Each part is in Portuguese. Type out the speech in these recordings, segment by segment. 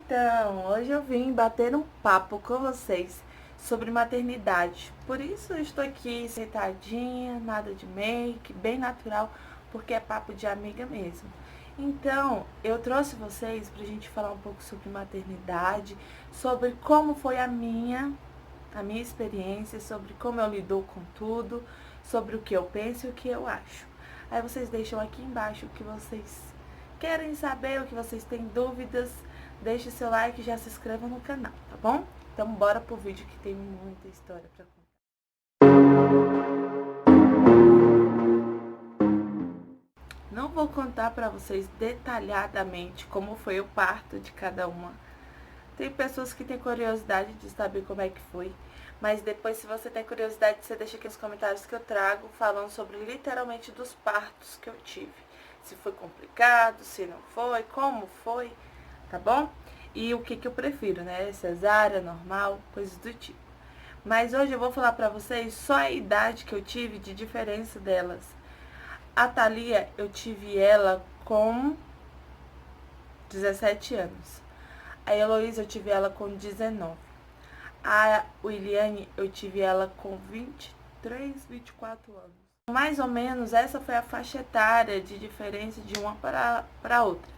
Então, hoje eu vim bater um papo com vocês sobre maternidade. Por isso eu estou aqui sentadinha, nada de make, bem natural, porque é papo de amiga mesmo. Então, eu trouxe vocês para a gente falar um pouco sobre maternidade, sobre como foi a minha experiência, sobre como eu lido com tudo, sobre o que eu penso e o que eu acho. Aí vocês deixam aqui embaixo o que vocês querem saber, o que vocês têm dúvidas. Deixe seu like e já se inscreva no canal, tá bom? Então bora pro vídeo que tem muita história pra contar. Não vou contar pra vocês detalhadamente como foi o parto de cada uma. Tem pessoas que têm curiosidade de saber como é que foi, mas depois, se você tem curiosidade, você deixa aqui nos comentários que eu trago falando sobre literalmente dos partos que eu tive. Se foi complicado, se não foi, como foi, tá bom? E o que eu prefiro, né? Cesárea, normal, coisas do tipo. Mas hoje eu vou falar pra vocês só a idade que eu tive de diferença delas. A Thalia, eu tive ela com 17 anos. A Heloísa, eu tive ela com 19. A Williane, eu tive ela com 23, 24 anos. Mais ou menos, essa foi a faixa etária de diferença de uma para outra.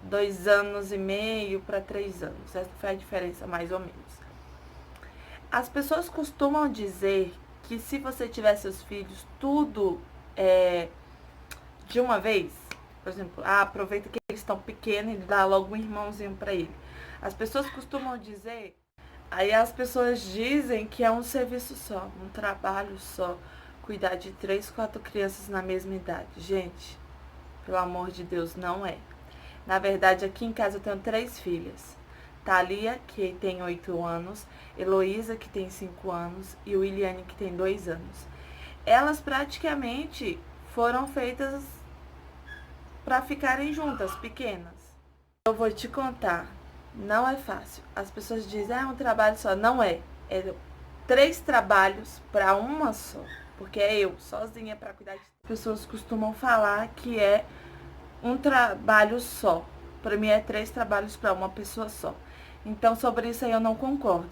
2 anos e meio para 3 anos. Essa foi a diferença, mais ou menos. As pessoas costumam dizer que se você tiver seus filhos tudo de uma vez, por exemplo, aproveita que eles estão pequenos e dá logo um irmãozinho para ele. As pessoas costumam dizer, aí as pessoas dizem que é um serviço só, um trabalho só, cuidar de 3, 4 crianças na mesma idade. Gente, pelo amor de Deus, não é. Na verdade, aqui em casa eu tenho 3 filhas. Thalia, que tem 8 anos, Heloísa, que tem 5 anos, e Williane, que tem 2 anos. Elas praticamente foram feitas para ficarem juntas, pequenas. Eu vou te contar, não é fácil. As pessoas dizem, é um trabalho só. Não é. É 3 trabalhos para uma só. Porque é eu, sozinha, para cuidar de... As pessoas costumam falar que é um trabalho só. Para mim é 3 trabalhos para uma pessoa só. Então, sobre isso aí eu não concordo.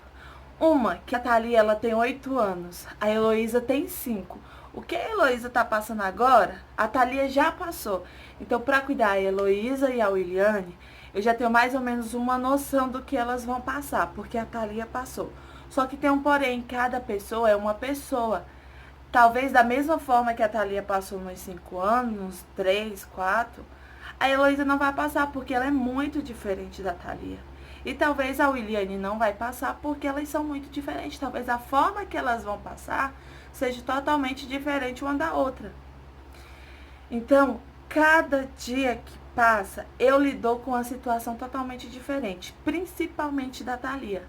Uma, que a Thalia, ela tem 8 anos, a Heloísa tem 5. O que a Heloísa tá passando agora, a Thalia já passou. Então, para cuidar a Heloísa e a Williane, eu já tenho mais ou menos uma noção do que elas vão passar, porque a Thalia passou. Só que tem um porém, cada pessoa é uma pessoa. Talvez da mesma forma que a Thalia passou nos 5 anos, 3, 4, a Heloísa não vai passar, porque ela é muito diferente da Thalia. E talvez a Williane não vai passar, porque elas são muito diferentes. Talvez a forma que elas vão passar seja totalmente diferente uma da outra. Então, cada dia que passa, eu lido com uma situação totalmente diferente, principalmente da Thalia.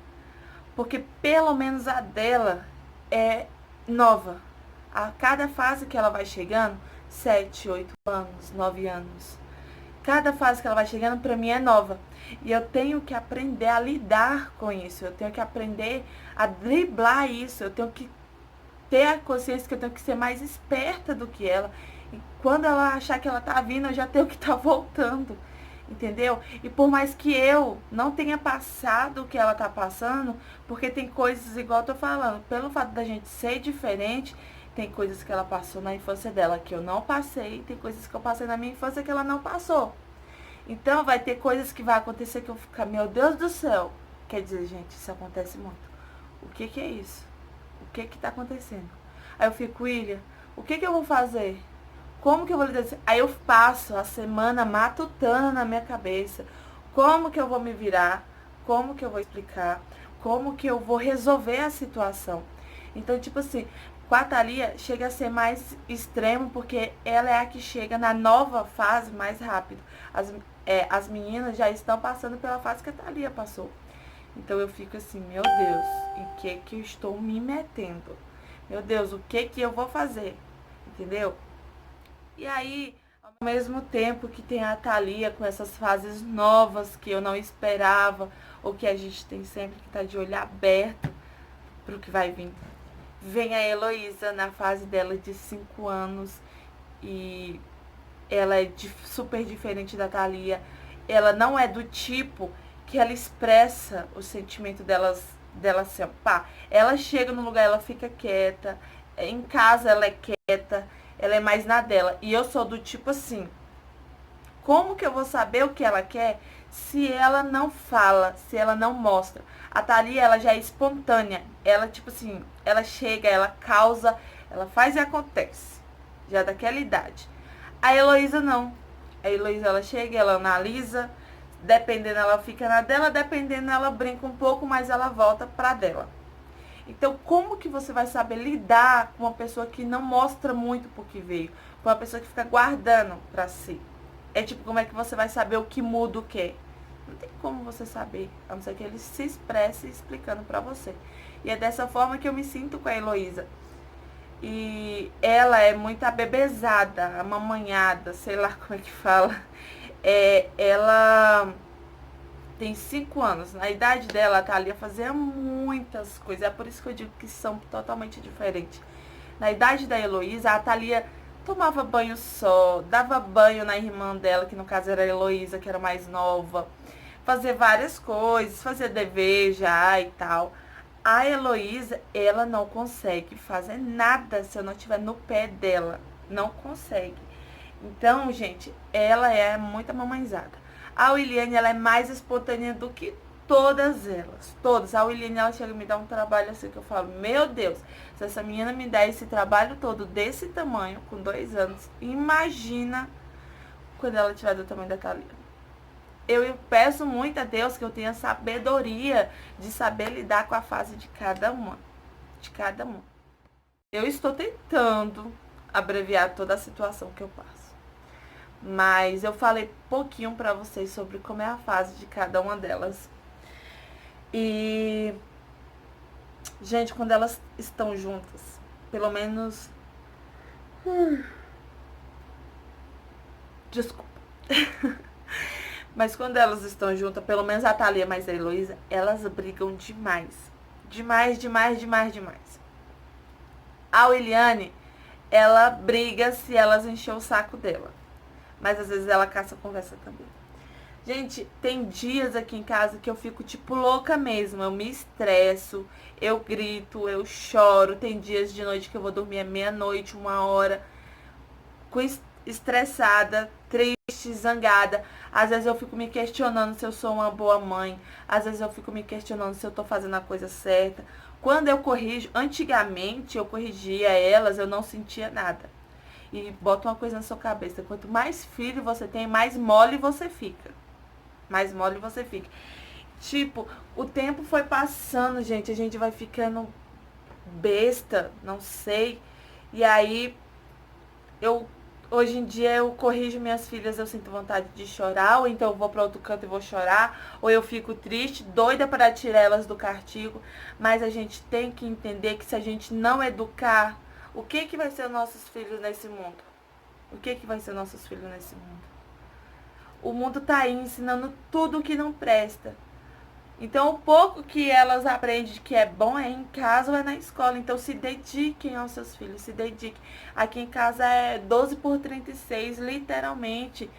Porque pelo menos a dela é nova. A cada fase que ela vai chegando, 7, 8 anos, 9 anos, cada fase que ela vai chegando, para mim é nova. E eu tenho que aprender a lidar com isso. Eu tenho que aprender a driblar isso. Eu tenho que ter a consciência que eu tenho que ser mais esperta do que ela. E quando ela achar que ela tá vindo, eu já tenho que estar voltando. Entendeu? E por mais que eu não tenha passado o que ela tá passando, porque tem coisas, igual eu tô falando, pelo fato da gente ser diferente, tem coisas que ela passou na infância dela que eu não passei, tem coisas que eu passei na minha infância que ela não passou. Então vai ter coisas que vai acontecer que eu vou ficar, meu Deus do céu. Quer dizer, gente, isso acontece muito. O que é isso? O que tá acontecendo? Aí eu fico, William, o que eu vou fazer? Como que eu vou lidar? Aí eu passo a semana matutando na minha cabeça. Como que eu vou me virar? Como que eu vou explicar? Como que eu vou resolver a situação? Então, tipo assim, com a Thalia chega a ser mais extremo, porque ela é a que chega na nova fase mais rápido. As meninas já estão passando pela fase que a Thalia passou. Então eu fico assim, meu Deus, em que eu estou me metendo? Meu Deus, o que eu vou fazer? Entendeu? E aí, ao mesmo tempo que tem a Thalia com essas fases novas que eu não esperava, ou que a gente tem sempre que estar de olho aberto para o que vai vir. Vem a Heloísa na fase dela de 5 anos e ela é super diferente da Thalia. Ela não é do tipo que ela expressa o sentimento dela assim, ó, pá. Ela chega no lugar, ela fica quieta. Em casa ela é quieta, ela é mais na dela. E eu sou do tipo assim, como que eu vou saber o que ela quer se ela não fala, se ela não mostra? A Thalia, ela já é espontânea. Ela, tipo assim, ela chega, ela causa, ela faz e acontece. Já daquela idade. A Heloísa não. A Heloísa, ela chega, ela analisa. Dependendo, ela fica na dela. Dependendo, ela brinca um pouco, mas ela volta pra dela. Então, como que você vai saber lidar com uma pessoa que não mostra muito por que veio? Com uma pessoa que fica guardando pra si? É tipo, como é que você vai saber o que muda o quê? Não tem como você saber, a não ser que ele se expresse explicando pra você. E é dessa forma que eu me sinto com a Heloísa. E ela é muito abebezada, amamanhada, sei lá como é que fala. Ela tem 5 anos. Na idade dela, a Thalia fazia muitas coisas. É por isso que eu digo que são totalmente diferentes. Na idade da Heloísa, a Thalia tomava banho só, dava banho na irmã dela, que no caso era a Heloísa, que era mais nova. Fazia várias coisas, fazia dever já e tal. A Heloísa, ela não consegue fazer nada se eu não estiver no pé dela. Não consegue. Então, gente, ela é muito mamãezada. A Williane, ela é mais espontânea do que todas elas. Todas. A Williane, ela chega e me dá um trabalho assim que eu falo, meu Deus, se essa menina me der esse trabalho todo desse tamanho, com 2 anos, imagina quando ela tiver do tamanho da Thalia. Eu peço muito a Deus que eu tenha sabedoria de saber lidar com a fase de cada uma. De cada uma. Eu estou tentando abreviar toda a situação que eu passo. Mas eu falei pouquinho pra vocês sobre como é a fase de cada uma delas. E, gente, quando elas estão juntas, pelo menos... Desculpa. Mas quando elas estão juntas, pelo menos a Thalia mais a Heloísa, elas brigam demais. Demais, demais, demais, demais. A Williane, ela briga se elas encher o saco dela. Mas às vezes ela caça conversa também. Gente, tem dias aqui em casa que eu fico tipo louca mesmo. Eu me estresso, eu grito, eu choro. Tem dias de noite que eu vou dormir à meia-noite, 1 hora, estressada, triste, zangada. Às vezes eu fico me questionando se eu sou uma boa mãe. Às vezes eu fico me questionando se eu tô fazendo a coisa certa. Quando eu corrijo, antigamente eu corrigia elas, eu não sentia nada. E bota uma coisa na sua cabeça, quanto mais filho você tem, mais mole você fica. Mais mole você fica. Tipo, o tempo foi passando, gente, a gente vai ficando besta, não sei. E aí, hoje em dia eu corrijo minhas filhas, eu sinto vontade de chorar, ou então eu vou para outro canto e vou chorar, ou eu fico triste, doida para tirar elas do castigo. Mas a gente tem que entender que se a gente não educar, o que vai ser os nossos filhos nesse mundo? O que vai ser nossos filhos nesse mundo? O mundo tá aí ensinando tudo o que não presta. Então, o pouco que elas aprendem que é bom é em casa ou é na escola. Então, se dediquem aos seus filhos, se dediquem. Aqui em casa é 12/36, literalmente,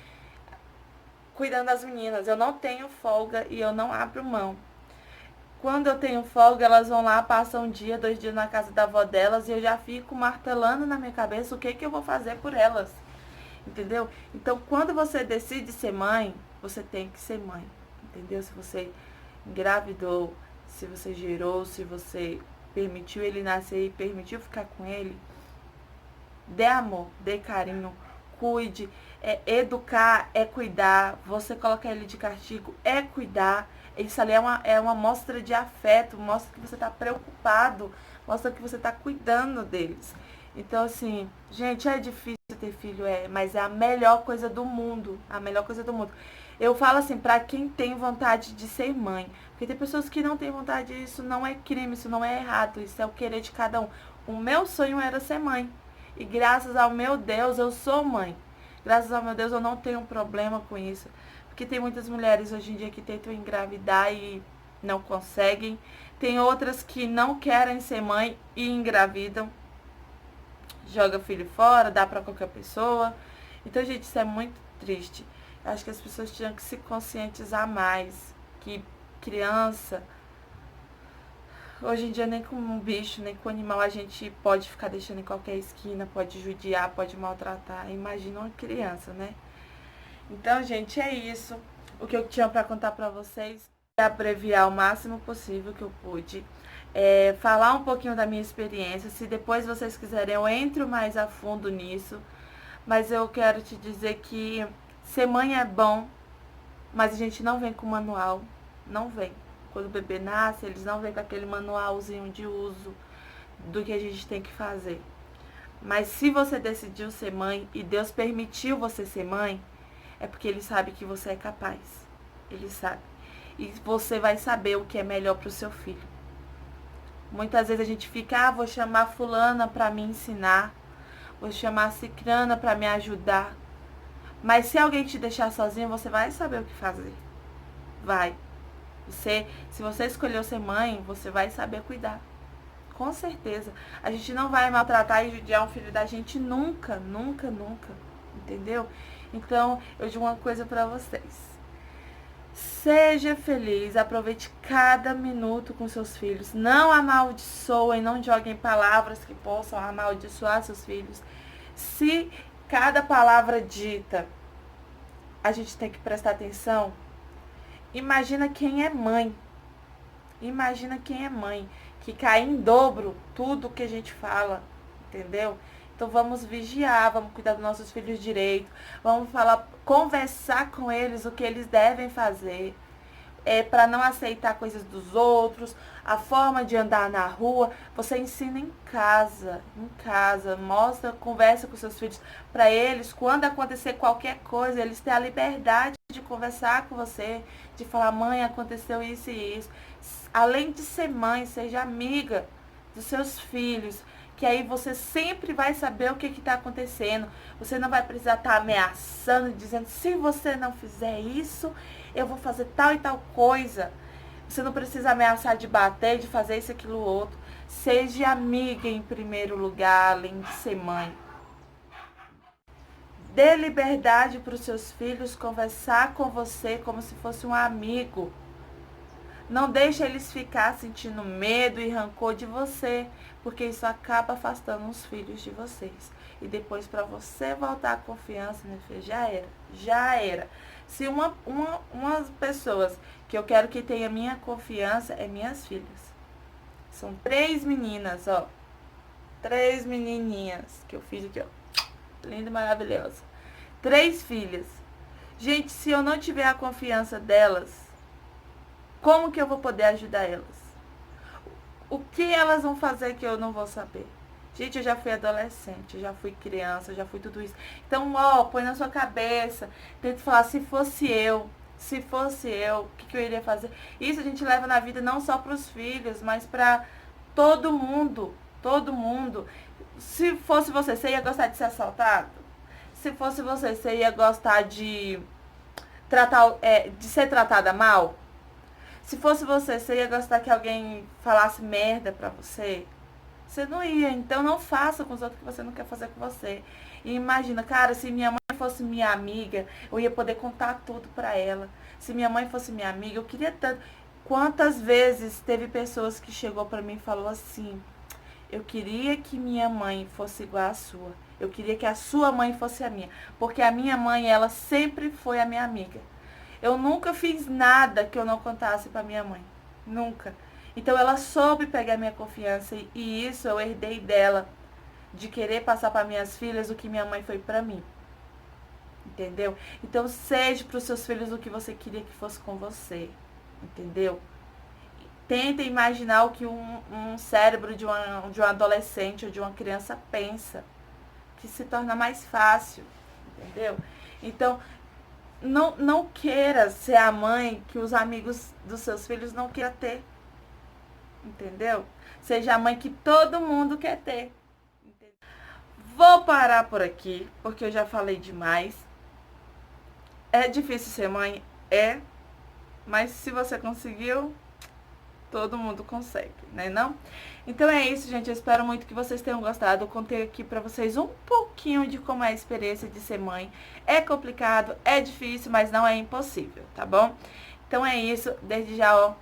cuidando das meninas. Eu não tenho folga e eu não abro mão. Quando eu tenho folga, elas vão lá, passam 1 dia, 2 dias na casa da avó delas e eu já fico martelando na minha cabeça o que eu vou fazer por elas. Entendeu? Então, quando você decide ser mãe, você tem que ser mãe. Entendeu? Se você engravidou, se você gerou, se você permitiu ele nascer e permitiu ficar com ele, dê amor, dê carinho, cuide. Educar é cuidar. Você colocar ele de castigo é cuidar. Isso ali é uma mostra de afeto, mostra que você está preocupado, mostra que você está cuidando deles. Então, assim, gente, é difícil ter filho, mas é a melhor coisa do mundo, a melhor coisa do mundo. Eu falo assim, pra quem tem vontade de ser mãe, porque tem pessoas que não têm vontade, isso não é crime, isso não é errado, isso é o querer de cada um. O meu sonho era ser mãe, e graças ao meu Deus, eu sou mãe. Graças ao meu Deus, eu não tenho problema com isso. Porque tem muitas mulheres hoje em dia que tentam engravidar e não conseguem. Tem outras que não querem ser mãe e engravidam. Joga filho fora, dá pra qualquer pessoa. Então, gente, isso é muito triste. Acho que as pessoas tinham que se conscientizar mais. que criança, hoje em dia nem com um bicho, nem com um animal a gente pode ficar deixando em qualquer esquina, pode judiar, pode maltratar. Imagina uma criança, né? Então, gente, é isso. O que eu tinha para contar para vocês. Abreviar o máximo possível que eu pude. Falar um pouquinho da minha experiência. Se depois vocês quiserem, eu entro mais a fundo nisso. Mas eu quero te dizer que ser mãe é bom, mas a gente não vem com manual. Não vem. Quando o bebê nasce, eles não vêm com aquele manualzinho de uso do que a gente tem que fazer. Mas se você decidiu ser mãe e Deus permitiu você ser mãe, é porque Ele sabe que você é capaz. Ele sabe. E você vai saber o que é melhor para o seu filho. Muitas vezes a gente fica, vou chamar fulana para me ensinar, vou chamar cicrana para me ajudar. Mas se alguém te deixar sozinho, você vai saber o que fazer. Vai. Se você escolheu ser mãe, você vai saber cuidar. Com certeza. A gente não vai maltratar e judiar um filho da gente nunca, nunca, nunca. Entendeu? Então, eu digo uma coisa pra vocês. Seja feliz, aproveite cada minuto com seus filhos. Não amaldiçoem, não joguem palavras que possam amaldiçoar seus filhos. Se cada palavra dita, a gente tem que prestar atenção. Imagina quem é mãe. Imagina quem é mãe, que cai em dobro tudo que a gente fala, entendeu? Então vamos vigiar, vamos cuidar dos nossos filhos direito, vamos conversar com eles o que eles devem fazer, para não aceitar coisas dos outros, a forma de andar na rua, você ensina em casa, mostra, conversa com seus filhos, para eles, quando acontecer qualquer coisa, eles têm a liberdade de conversar com você, de falar, mãe, aconteceu isso e isso. Além de ser mãe, seja amiga dos seus filhos, que aí você sempre vai saber o que está acontecendo. Você não vai precisar estar ameaçando, dizendo, se você não fizer isso, eu vou fazer tal e tal coisa. Você não precisa ameaçar de bater, de fazer isso, aquilo, outro. Seja amiga em primeiro lugar, além de ser mãe. Dê liberdade para os seus filhos conversar com você como se fosse um amigo. Não deixe eles ficar sentindo medo e rancor de você, porque isso acaba afastando os filhos de vocês. E depois, para você voltar à confiança, minha filha, já era. Se umas pessoas que eu quero que tenha minha confiança é minhas filhas. São 3 meninas, ó. 3 menininhas que eu fiz aqui, ó. Linda e maravilhosa. 3 filhas. Gente, se eu não tiver a confiança delas, como que eu vou poder ajudar elas? O que elas vão fazer que eu não vou saber? Gente, eu já fui adolescente, eu já fui criança, eu já fui tudo isso. Então, põe na sua cabeça, tenta falar, se fosse eu, o que eu iria fazer? Isso a gente leva na vida não só para os filhos, mas para todo mundo, todo mundo. Se fosse você ia gostar de ser assaltado? Se fosse você ia gostar de ser tratada mal? Se fosse você ia gostar que alguém falasse merda pra você? Você não ia. Então não faça com os outros que você não quer fazer com você. E imagina, cara, se minha mãe fosse minha amiga, eu ia poder contar tudo pra ela. Se minha mãe fosse minha amiga, eu queria tanto. Quantas vezes teve pessoas que chegou pra mim e falou assim, eu queria que minha mãe fosse igual à sua. Eu queria que a sua mãe fosse a minha. Porque a minha mãe, ela sempre foi a minha amiga. Eu nunca fiz nada que eu não contasse para minha mãe. Nunca. Então ela soube pegar minha confiança e isso eu herdei dela. De querer passar para minhas filhas o que minha mãe foi para mim. Entendeu? Então seja para os seus filhos o que você queria que fosse com você. Entendeu? Tenta imaginar o que um cérebro de um adolescente ou de uma criança pensa. Que se torna mais fácil. Entendeu? Então, não queira ser a mãe que os amigos dos seus filhos não queiram ter. Entendeu? Seja a mãe que todo mundo quer ter. Entendeu? Vou parar por aqui, porque eu já falei demais. É difícil ser mãe? É. Mas se você conseguiu, todo mundo consegue, né não? Então é isso, gente. Eu espero muito que vocês tenham gostado. Eu contei aqui pra vocês um pouquinho de como é a experiência de ser mãe. É complicado, é difícil, mas não é impossível, tá bom? Então é isso, desde já, ó,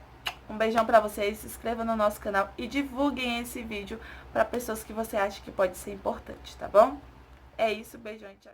um beijão pra vocês, se inscreva no nosso canal e divulguem esse vídeo pra pessoas que você acha que pode ser importante, tá bom? É isso, beijão e tchau.